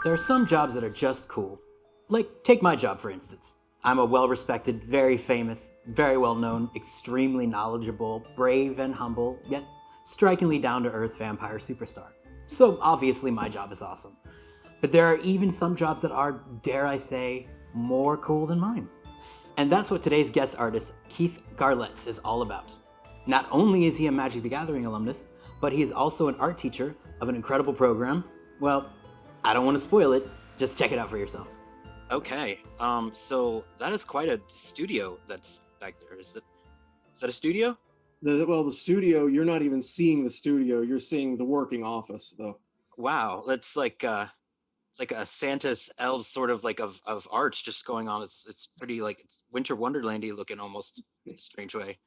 There are some jobs that are just cool. Like, take my job, for instance. I'm a well-respected, very famous, very well-known, extremely knowledgeable, brave and humble, yet strikingly down-to-earth vampire superstar. So obviously my job is awesome. But there are even some jobs that are, dare I say, more cool than mine. And that's what today's guest artist, Keith Garletts, is all about. Not only is he a Magic the Gathering alumnus, but he is also an art teacher of an incredible program. Well, I don't want to spoil it, just check it out for yourself. Okay, so that is quite a studio that's back there. Is that a studio? The studio, you're not even seeing the studio, you're seeing the working office though. Wow, that's it's like a Santa's elves sort of like of arts just going on. It's pretty like it's Winter Wonderlandy looking almost in a strange way.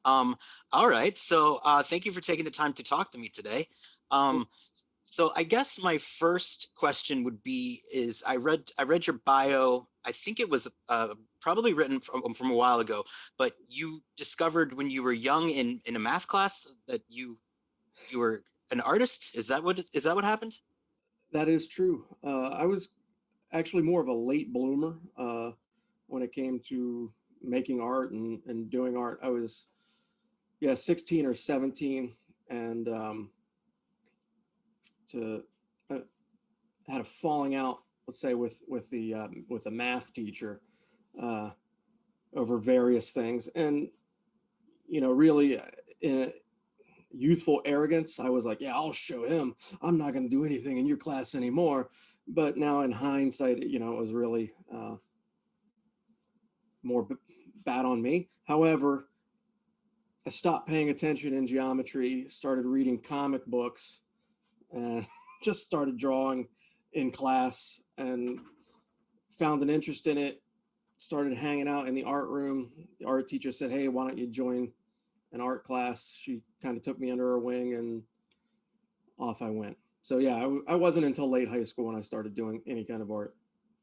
Um, all right, so thank you for taking the time to talk to me today. Um, so I guess my first question would be is I read your bio. I think it was probably written from a while ago, but you discovered when you were young in a math class that you were an artist. Is that what happened? That is true. I was actually more of a late bloomer when it came to making art and doing art. I was, yeah, 16 or 17, and to had a falling out, let's say, with the math teacher uh, over various things, and really in youthful arrogance, I was like, yeah, I'll show him. I'm not going to do anything in your class anymore. But now in hindsight, it was really more bad on me. However, I stopped paying attention in geometry, started reading comic books, and just started drawing in class and found an interest in it. Started hanging out in the art room. The art teacher said, hey, why don't you join an art class? She kind of took me under her wing and off I went. So yeah, I wasn't until late high school when I started doing any kind of art.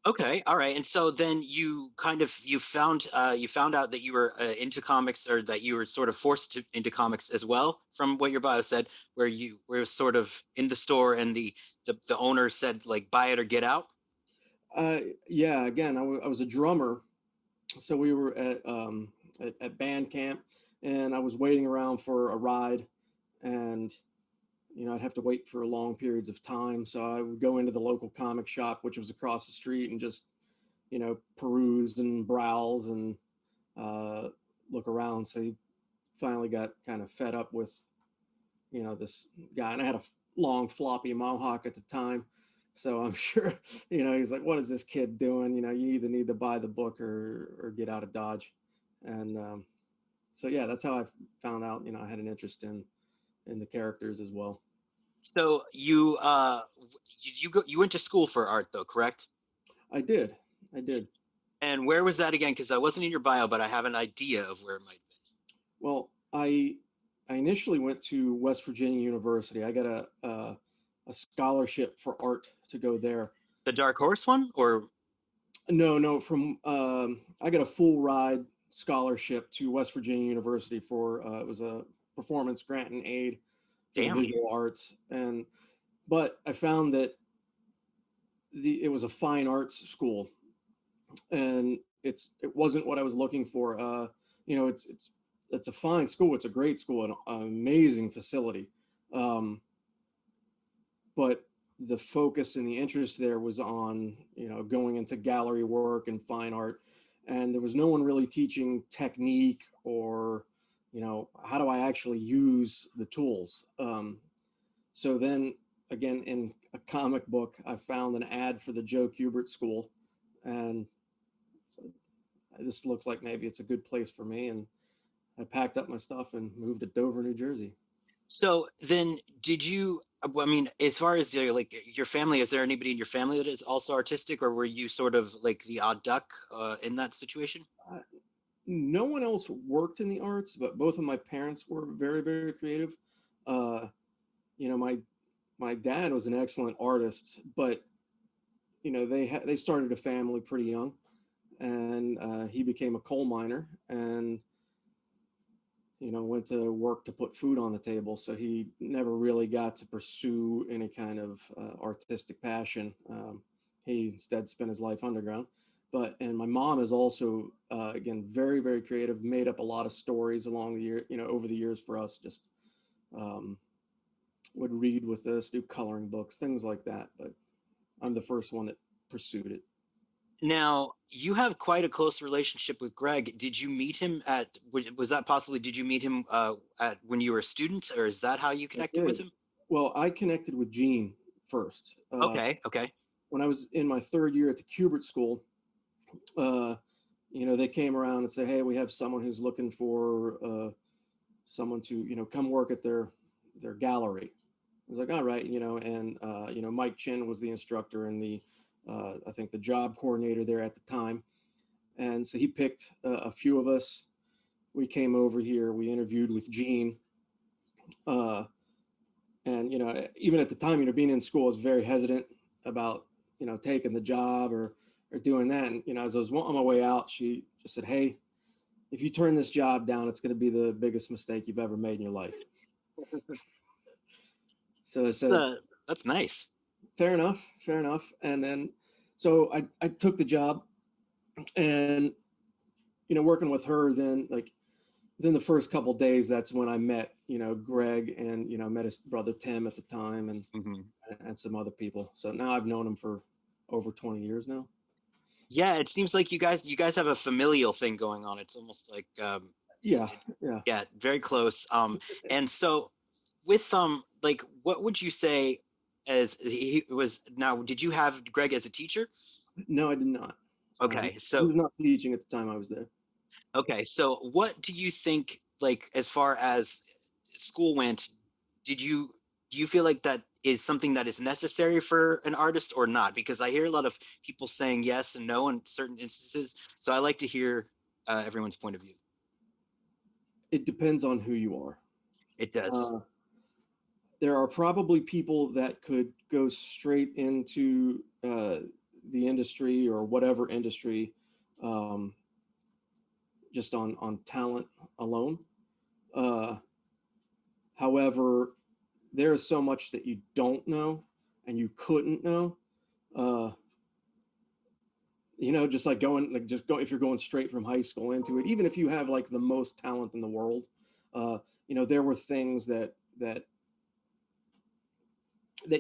Okay, all right. And so then you found out that you were into comics, or that you were sort of into comics as well, from what your bio said, where you were sort of in the store and the owner said like buy it or get out. Uh, yeah, again, I was a drummer, so we were at band camp, and I was waiting around for a ride, and I'd have to wait for long periods of time. So I would go into the local comic shop, which was across the street, and just peruse and browse and uh, look around. So he finally got kind of fed up with this guy, and I had a long floppy mohawk at the time. So I'm sure, he's like, what is this kid doing? You either need to buy the book or get out of Dodge. And so, yeah, that's how I found out, I had an interest in the characters as well. So you went to school for art though, correct? I did. I did. And where was that again? Because I wasn't in your bio, but I have an idea of where it might be. Well, I initially went to West Virginia University. I got a scholarship for art to go there. The Dark Horse one, or No, no, from I got a full ride scholarship to West Virginia University for it was a performance grant and aid for the damn. visual arts, and but I found that it was a fine arts school, and it wasn't what I was looking for. It's a fine school. It's a great school, an amazing facility, um, but the focus and the interest there was on going into gallery work and fine art, and there was no one really teaching technique or how do I actually use the tools. So then again, in a comic book, I found an ad for the Joe Kubert School, and so this looks like maybe it's a good place for me, and I packed up my stuff and moved to Dover, New Jersey. So then, did you? I mean, as far as like your family, is there anybody in your family that is also artistic, or were you sort of like the odd duck in that situation? uh, no one else worked in the arts, but both of my parents were very, very creative. uh, my dad was an excellent artist, but they started a family pretty young, and he became a coal miner, and went to work to put food on the table. So he never really got to pursue any kind of artistic passion. he instead spent his life underground. And my mom is also, again, very, very creative, made up a lot of stories along the year, over the years for us, just would read with us, do coloring books, things like that. But I'm the first one that pursued it. Now, you have quite a close relationship with Greg. Did you meet him was that possibly, did you meet him at when you were a student, or is that how you I connected with did. him? Well, I connected with Jean first. Okay, okay. When I was in my third year at the Kubert School, they came around and said, "Hey, we have someone who's looking for someone to, come work at their gallery." I was like, "All right," and Mike Chin was the instructor and I think the job coordinator there at the time, and so he picked a few of us. We came over here. We interviewed with Jean, and even at the time, being in school, I was very hesitant about taking the job or doing that. And as I was on my way out, she just said, "Hey, if you turn this job down, it's going to be the biggest mistake you've ever made in your life." So I said, That's nice. fair enough. And then, so I took the job, and, working with her, then like within the first couple of days, that's when I met, Greg, and, met his brother Tim at the time, and some other people. So now I've known him for over 20 years now. Yeah, it seems like you guys have a familial thing going on. It's almost like Yeah. very close. And so with like, what would you say as he was now? Did you have Greg as a teacher? No, I did not. Okay, He so was not teaching at the time I was there. okay, so what do you think, like, as far as school went, do you feel like that is something that is necessary for an artist or not? Because I hear a lot of people saying yes and no in certain instances. So I like to hear everyone's point of view. It depends on who you are. It does. There are probably people that could go straight into the industry or whatever industry, just on talent alone. However, there is so much that you don't know and you couldn't know. Uh, just like if you're going straight from high school into it, even if you have like the most talent in the world, there were things that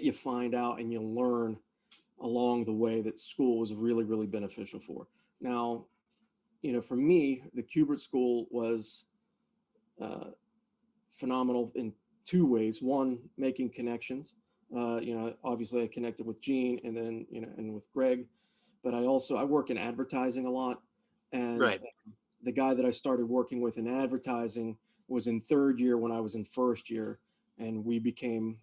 you find out and you learn along the way that school was really, really beneficial for. Now, for me, the Kubert School was phenomenal in two ways. One, making connections. Obviously I connected with Jean, and then, and with Greg, but I work in advertising a lot. And Right. the guy that I started working with in advertising was in third year when I was in first year, and we became,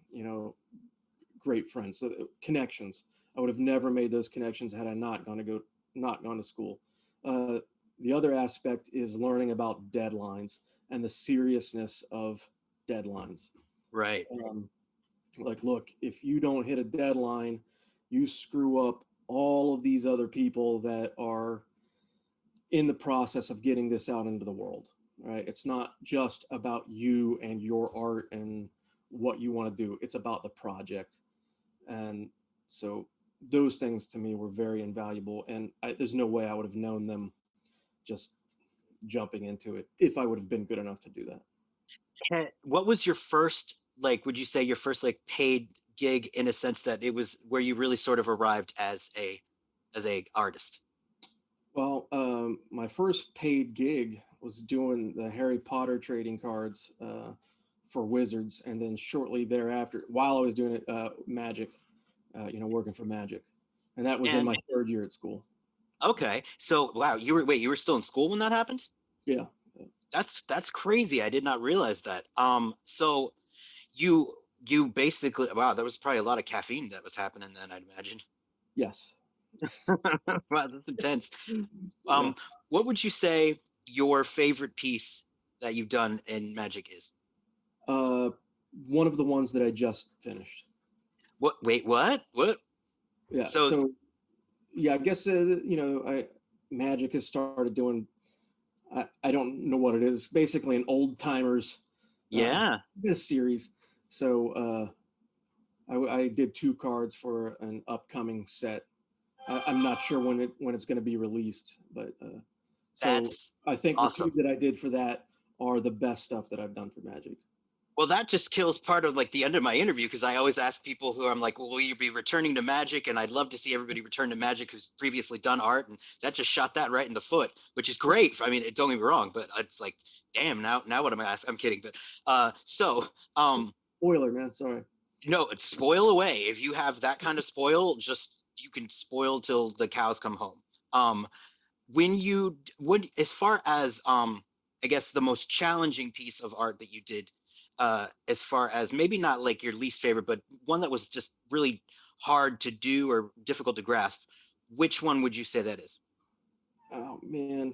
great friends. So connections. I would have never made those connections had I not gone to school. The other aspect is learning about deadlines and the seriousness of deadlines. Right. Like, look, if you don't hit a deadline, you screw up all of these other people that are in the process of getting this out into the world, right? It's not just about you and your art and what you want to do. It's about the project. And so those things to me were very invaluable. And there's no way I would have known them just jumping into it if I would have been good enough to do that. What was your first, like, would you say your first like paid gig, in a sense that it was where you really sort of arrived as a artist? Well, my first paid gig was doing the Harry Potter trading cards for Wizards, and then shortly thereafter, while I was doing it, Magic, working for Magic, and that was in my third year at school. Okay, so wow, you were still in school when that happened? Yeah. That's crazy. I did not realize that. So you basically, wow, there was probably a lot of caffeine that was happening then, I'd imagine. Yes. Wow, that's intense. Yeah. What would you say your favorite piece that you've done in Magic is? One of the ones that I just finished. What? Wait, what? What? Yeah. So So yeah, I guess Magic has started doing. I don't know what it is. Basically, an old timers. yeah. This series. So I did 2 cards for an upcoming set, I'm not sure when it's going to be released, but so That's I think the two awesome. that I did for that are the best stuff that I've done for Magic. Well, that just kills part of like the end of my interview because I always ask people who I'm like, well, will you be returning to Magic? And I'd love to see everybody return to Magic who's previously done art, and that just shot that right in the foot, which is great. I mean, don't get me wrong, but it's like, damn, now what am I asking? I'm kidding, but Spoiler, man. Sorry. no, it's spoil away. If you have that kind of spoil, just you can spoil till the cows come home. Um, when you would as far as I guess the most challenging piece of art that you did, as far as maybe not like your least favorite but one that was just really hard to do or difficult to grasp, which one would you say that is? Oh man.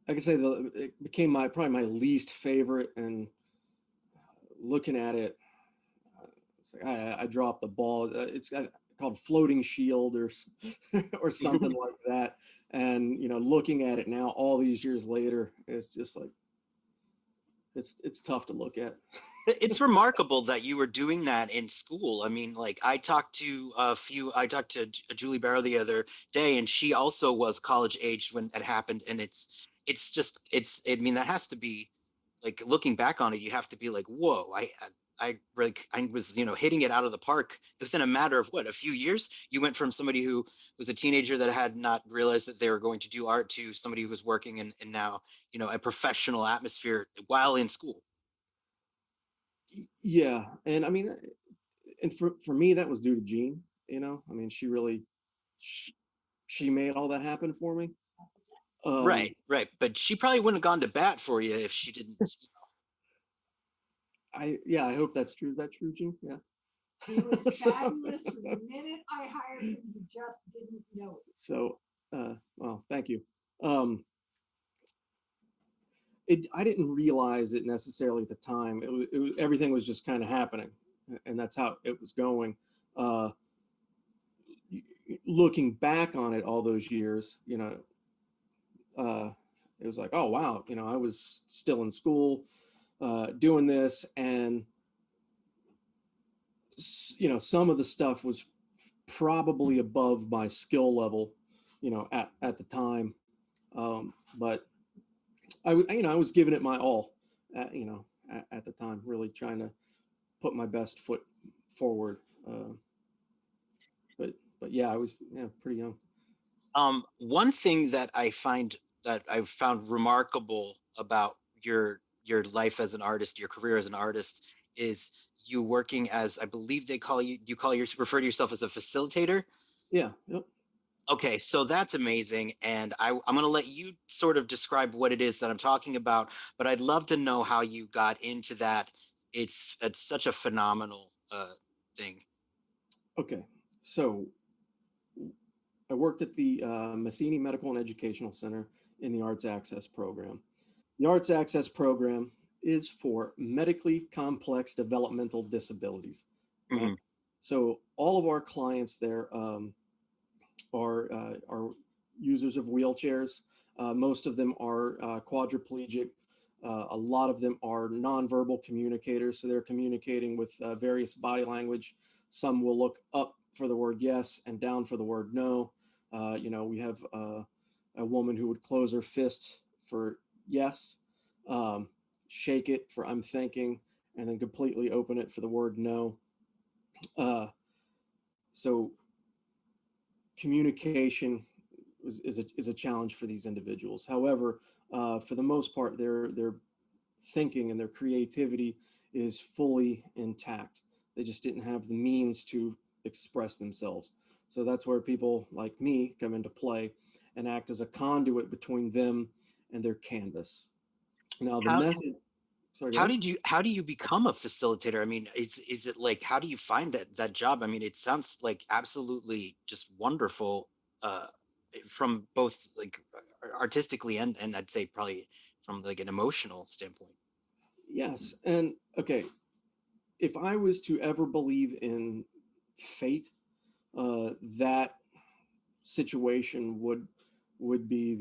I can say it became probably my least favorite, and looking at it, it's like I dropped the ball. It's called Floating Shield or or something like that. And looking at it now, all these years later, it's just like it's tough to look at. It's remarkable that you were doing that in school. I mean, like I talked to Julie Barrow the other day, and she also was college aged when it happened. And it's just, I mean, that has to be like looking back on it, you have to be like, whoa, I was, hitting it out of the park within a matter of what, a few years. You went from somebody who was a teenager that had not realized that they were going to do art to somebody who was working and now, a professional atmosphere while in school. Yeah, and I mean, and for me, that was due to Jean. I mean, she, she made all that happen for me. Um, Right, right. But she probably wouldn't have gone to bat for you if she didn't. yeah, I hope that's true. Is that true, Jean? Yeah. He was fabulous from the minute I hired him. He just didn't know it. So, well, thank you. Um, I didn't realize it necessarily at the time. Everything was just kind of happening, and that's how it was going. Uh, Looking back on it all those years, uh, it was like, oh wow, I was still in school doing this, and some of the stuff was probably above my skill level, at the time. But I was giving it my all, at the time, really trying to put my best foot forward. Uh, but yeah, I was pretty young. One thing that I've found remarkable about your life as an artist, your career as an artist, is you working as, I believe they call you call your refer to yourself as a facilitator. Yeah. Yep. Okay, so that's amazing, and I'm going to let you sort of describe what it is that I'm talking about, but I'd love to know how you got into that. It's such a phenomenal thing. Okay. So I worked at the Matheny Medical and Educational Center in the Arts Access program. The Arts Access program is for medically complex developmental disabilities. Right? Hmm. So all of our clients there are users of wheelchairs. Most of them are quadriplegic. A lot of them are nonverbal communicators, so they're communicating with various body language. Some will look up for the word yes and down for the word no. We have a woman who would close her fist for yes, um, shake it for I'm thinking, and then completely open it for the word no. Uh, so communication is a challenge for these individuals. However, for the most part, their thinking and their creativity is fully intact. They just didn't have the means to express themselves. So that's where people like me come into play and act as a conduit between them and their canvas. Now, the How method. Sorry, go ahead. how do you become a facilitator? I mean, is it like, how do you find that job? I mean, it sounds like absolutely just wonderful, uh, from both like artistically and I'd say probably from like an emotional standpoint. Yes, and okay, if I was to ever believe in fate, that situation would be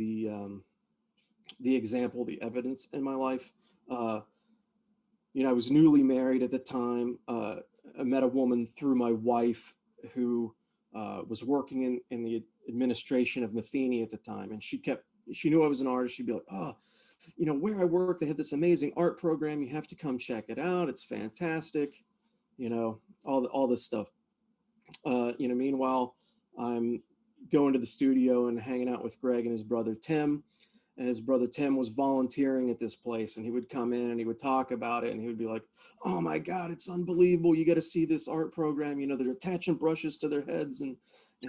the example, the evidence in my life. Uh, I was newly married at the time. I met a woman through my wife who was working in the administration of Matheny at the time, and she knew I was an artist. She'd be like, "Oh, you know, where I work, they have this amazing art program. You have to come check it out. It's fantastic." You know, all this stuff. You know, meanwhile, I'm going to the studio and hanging out with Greg and his brother Tim. And his brother Tim was volunteering at this place, and he would come in and he would talk about it, and he would be like, "Oh my God, it's unbelievable. You got to see this art program. You know, they're attaching brushes to their heads." And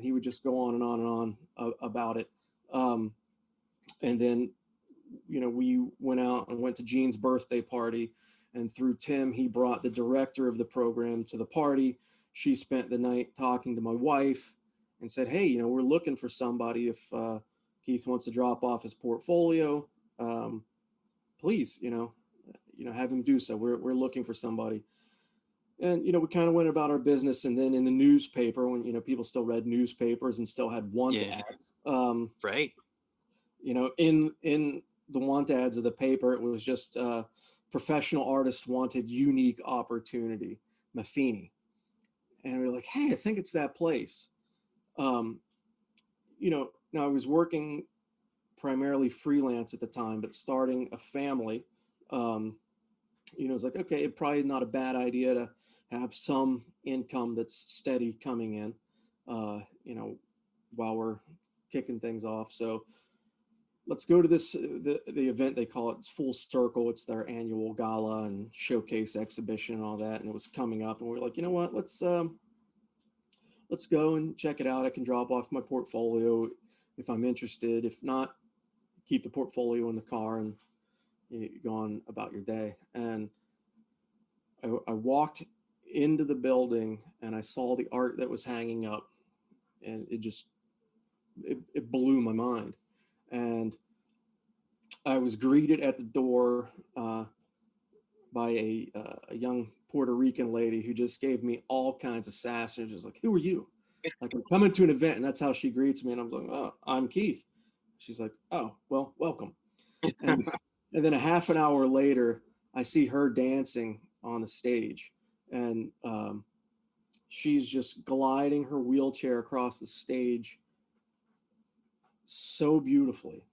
he would just go on and on and on about it. And then, you know, we went out and went to Jean's birthday party, and through Tim, he brought the director of the program to the party. She spent the night talking to my wife and said, "Hey, you know, we're looking for somebody. If Keith wants to drop off his portfolio, please, you know, have him do so. We're looking for somebody." And, you know, we kind of went about our business. And then in the newspaper, when, you know, people still read newspapers and still had want ads, Right. you know, in the want ads of the paper, it was just professional artist wanted, unique opportunity, Matheny. And we were like, "Hey, I think it's that place." You know, now I was working primarily freelance at the time, but starting a family, you know, it's like, okay, it's probably not a bad idea to have some income that's steady coming in, you know, while we're kicking things off. So let's go to this, the event, they call it, it's Full Circle. It's their annual gala and showcase exhibition and all that. And it was coming up, and we were like, you know what, let's go and check it out. I can drop off my portfolio if I'm interested. If not, keep the portfolio in the car and you go on about your day. And I walked into the building and I saw the art that was hanging up, and it blew my mind. And I was greeted at the door by a young Puerto Rican lady who just gave me all kinds of sass, and just like, "Who are you?" Like, I'm coming to an event, and that's how she greets me. And I'm like, "Oh, I'm Keith." She's like, "Oh, well, welcome." And, and then a half an hour later, I see her dancing on the stage, and she's just gliding her wheelchair across the stage so beautifully.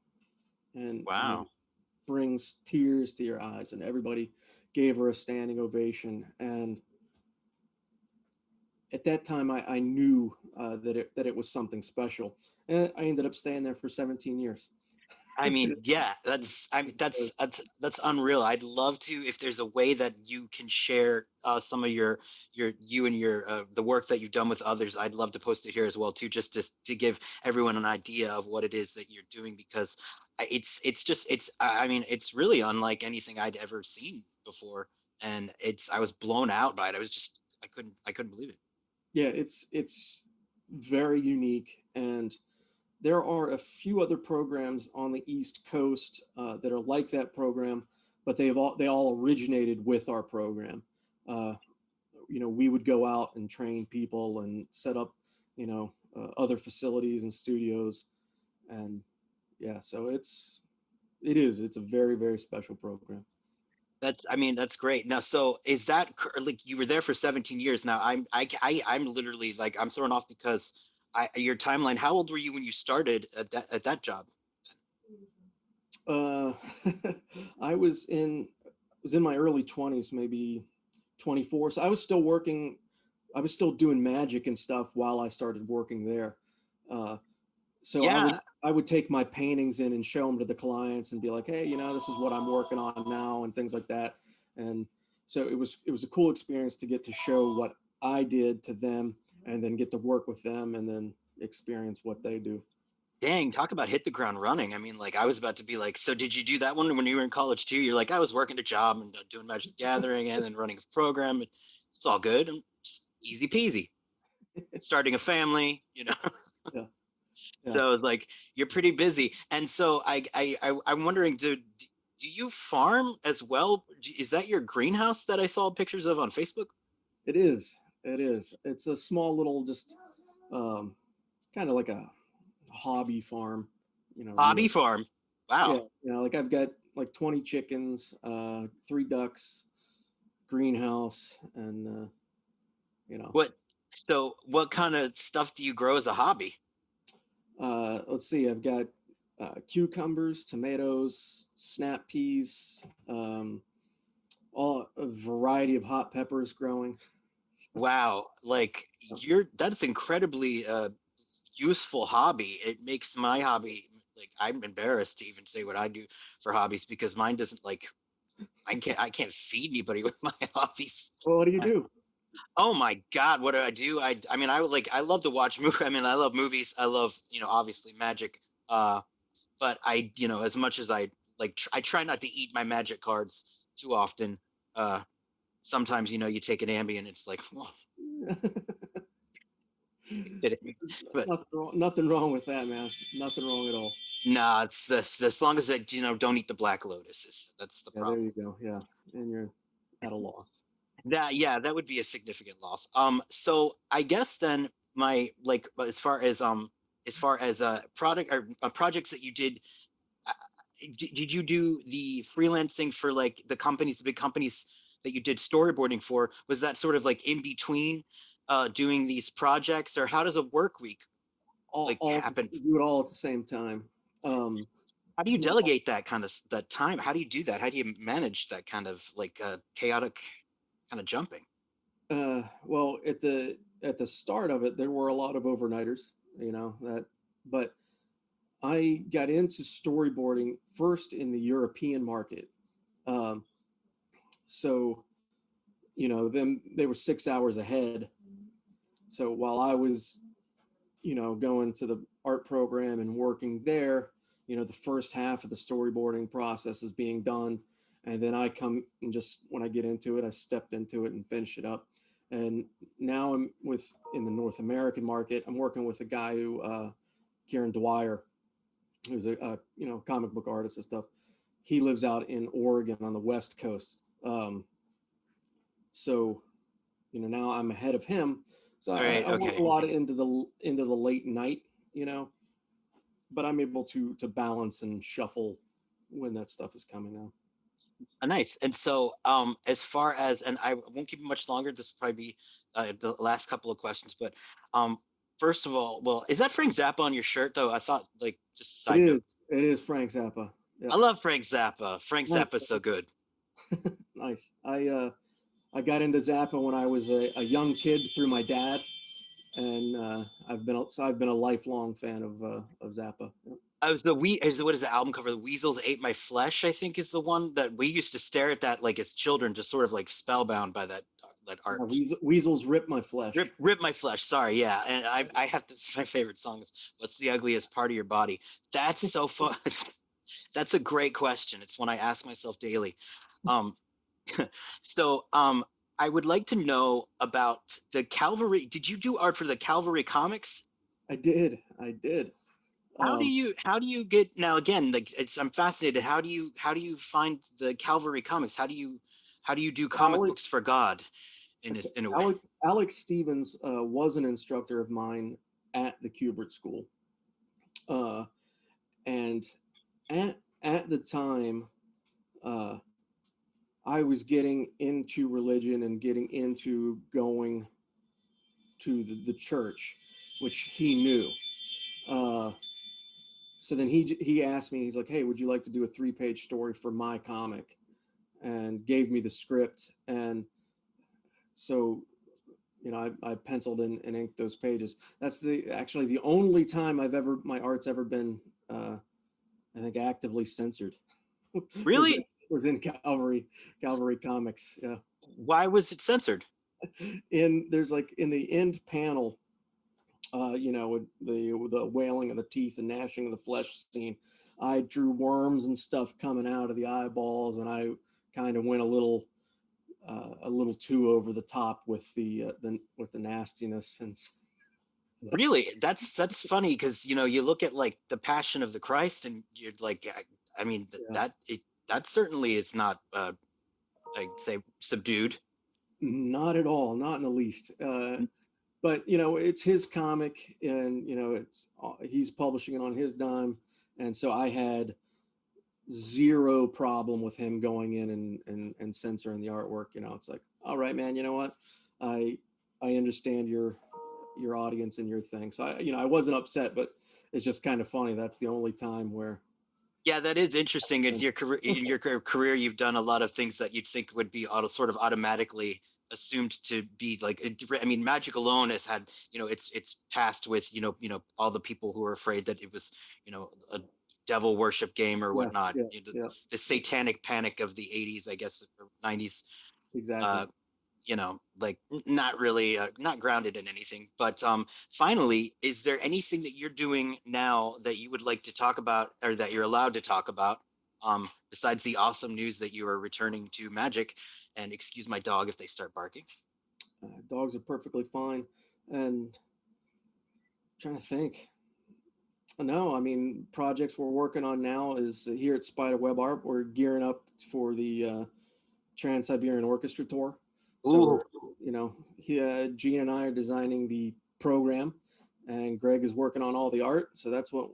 And I mean, Wow. brings tears to your eyes, and everybody gave her a standing ovation. And at that time, I knew that it was something special, and I ended up staying there for 17 years. I mean, yeah, that's unreal. I'd love to, if there's a way that you can share some of you and your the work that you've done with others. I'd love to post it here as well too, just to give everyone an idea of what it is that you're doing, because I mean, it's really unlike anything I'd ever seen before, and I was blown out by it. I couldn't believe it. Yeah, it's very unique, and there are a few other programs on the East Coast that are like that program, but they all originated with our program. Uh, you know, we would go out and train people and set up, you know, other facilities and studios, and yeah, so it's a very, very special program. I mean, that's great. Now, so is that like you were there for 17 years now? I'm literally like, I'm thrown off because your timeline. How old were you when you started at that job? Uh, I was in my early 20s, maybe 24. So I was still working. I was still doing magic and stuff while I started working there. Uh, so Yeah. I would take my paintings in and show them to the clients and be like, "Hey, you know, this is what I'm working on now," and things like that. And so it was a cool experience to get to show what I did to them, and then get to work with them, and then experience what they do. Dang, talk about hit the ground running. I mean, like I was about to be like, so did you do that one when you were in college too? You're like, I was working a job and doing Magic the Gathering and then running a program. It's all good and just easy peasy. Starting a family, you know. Yeah, yeah. So I was like, you're pretty busy. And so I'm wondering, do you farm as well? Is that your greenhouse that I saw pictures of on Facebook? It is. It is. It's a small little, just um, kind of like a hobby farm, you know, Hobby really. farm. Yeah, Wow. you know, like I've got like 20 chickens, 3 ducks, greenhouse, and you know, What So what kind of stuff do you grow as a hobby? Let's see, I've got cucumbers, tomatoes, snap peas, all a variety of hot peppers growing. Wow, like that's incredibly useful hobby. It makes my hobby like I'm embarrassed to even say what I do for hobbies because mine doesn't like I can't feed anybody with my hobbies. Well, what do you do? Oh my God, what do I do? I mean I would like I love to watch movie. I mean I love movies. I love, obviously magic. But I, as much as I like I try not to eat my magic cards too often. Sometimes, you take an Ambien, it's like, well, but Nothing wrong with that, man. Nothing wrong at all. nah, it's this as long as I, don't eat the black lotuses. That's the Yeah, there problem. you go. Yeah, and you're at a loss. That would be a significant loss. So I guess then my like as far as product or projects that you did, uh, did you do the freelancing for like the big companies that you did storyboarding for? Was that sort of like in between doing these projects, or how does a work week like happen? Do it all at the same time. Um, How do you no, delegate that time? How do you do that? How do you manage that kind of like chaotic kind of jumping? well, at the start of it, there were a lot of overnighters, but I got into storyboarding first in the European market. Um, so, them they were 6 hours ahead. So while I was, going to the art program and working there, the first half of the storyboarding process is being done. And then I come and just when I get into it, I stepped into it and finish it up. And now I'm in the North American market. I'm working with a guy Kieran Dwyer, who's a comic book artist and stuff. He lives out in Oregon on the West Coast. So now I'm ahead of him. So All I, right. I work a Okay. lot into the late night, but I'm able to balance and shuffle when that stuff is coming out. Nice. And so, as far as, and I won't keep it much longer. This will probably be the last couple of questions. But um, first of all, well, is that Frank Zappa on your shirt though? I thought like just a It side is. note. It is Frank Zappa. I Yep. love Frank Zappa. Frank Nice. Zappa's so good. Nice. I got into Zappa when I was a young kid through my dad, and I've been a lifelong fan of Zappa. Yep. I was what is the album cover? The Weasels Ate My Flesh, I think is the one that we used to stare at that like as children, just sort of like spellbound by that art. Weasels rip my flesh. Rip My Flesh. Sorry, yeah, and I have this. My favorite song is "What's the Ugliest Part of Your Body?" That's so fun. That's a great question. It's one I ask myself daily. Um, so I would like to know about the Calvary. Did you do art for the Calvary comics? I did. I did. Um, How do you get now again? Like I'm fascinated. How do you find the Calvary comics? How do you do comic Alex, books for God okay, in a way? Alex Stevens was an instructor of mine at the Kubert School, uh, and at the time, uh, I was getting into religion and getting into going to the church, which he knew. Uh, so then he asked me, he's like, "Hey, would you like to do a 3-page story for my comic?" And gave me the script. And so, I penciled in and inked those pages. That's actually the only time my art's ever been, I think, actively censored. was in, Really? was in Calvary Comics. Yeah. Why was it censored? There's like in the end panel, with the wailing of the teeth and gnashing of the flesh scene, I drew worms and stuff coming out of the eyeballs, and I kind of went a little too over the top with the nastiness and Really? That's funny because you look at like the Passion of the Christ and you're like, I mean yeah, that certainly is not I'd say subdued. not at all, not in the least. But it's his comic, and he's publishing it on his dime, and so I had zero problem with him going in and censoring the artwork. It's like, all right, man, you know what? I I understand your audience and your thing. So I wasn't upset, but it's just kind of funny. That's the only time where. Yeah, that is interesting. In your career, you've done a lot of things that you'd think would be sort of automatically assumed to be like. I mean, Magic alone has had, it's passed with, all the people who are afraid that it was, a devil worship game or Yeah, whatnot. yeah, yeah, The satanic panic of the 80s, I guess, or 90s. exactly. Like not really not grounded in anything. But finally, is there anything that you're doing now that you would like to talk about, or that you're allowed to talk about, besides the awesome news that you are returning to Magic? And excuse my dog if they start barking. Dogs are perfectly fine. And trying to think. No, I mean, projects we're working on now is here at Spiderweb Art. We're gearing up for the Trans-Siberian Orchestra Tour. So Ooh. Gene and I are designing the program, and Greg is working on all the art. So that's what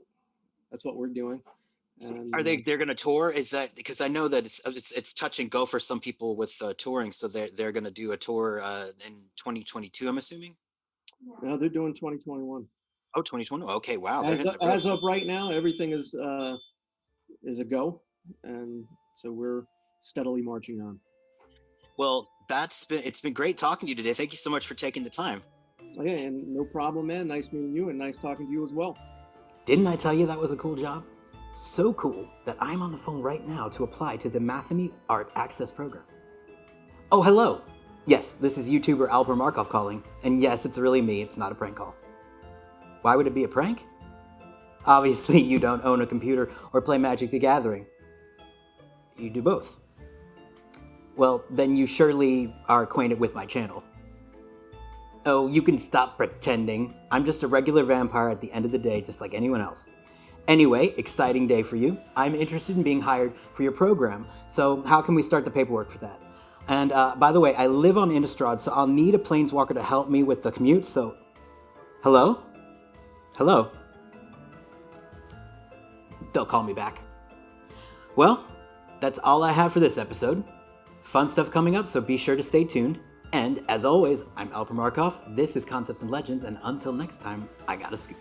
we're doing. And Are they're going to tour? Is that because I know that it's touch and go for some people with touring, so they're going to do a tour in 2022, I'm assuming. now they're doing 2021. Oh, 2020. Okay, wow. They're As, hitting the road. as of right now, everything is a go, and so we're steadily marching on. Well, it's been great talking to you today. Thank you so much for taking the time. Okay, and no problem, man. Nice meeting you, and nice talking to you as well. Didn't I tell you that was a cool job? So cool that I'm on the phone right now to apply to the Matheny Art Access program. Oh, hello. Yes, this is YouTuber Alper Markov calling, and yes, it's really me. It's not a prank call. Why would it be a prank? Obviously, you don't own a computer or play Magic the Gathering. You do both. Well, then you surely are acquainted with my channel. Oh, you can stop pretending. I'm just a regular vampire at the end of the day, just like anyone else. Anyway, exciting day for you. I'm interested in being hired for your program, so how can we start the paperwork for that? And by the way, I live on Innistrad, so I'll need a planeswalker to help me with the commute, so... Hello? Hello? They'll call me back. Well, that's all I have for this episode. Fun stuff coming up, so be sure to stay tuned. And as always, I'm Alper Markov, this is Concepts and Legends, and until next time, I gotta scoot.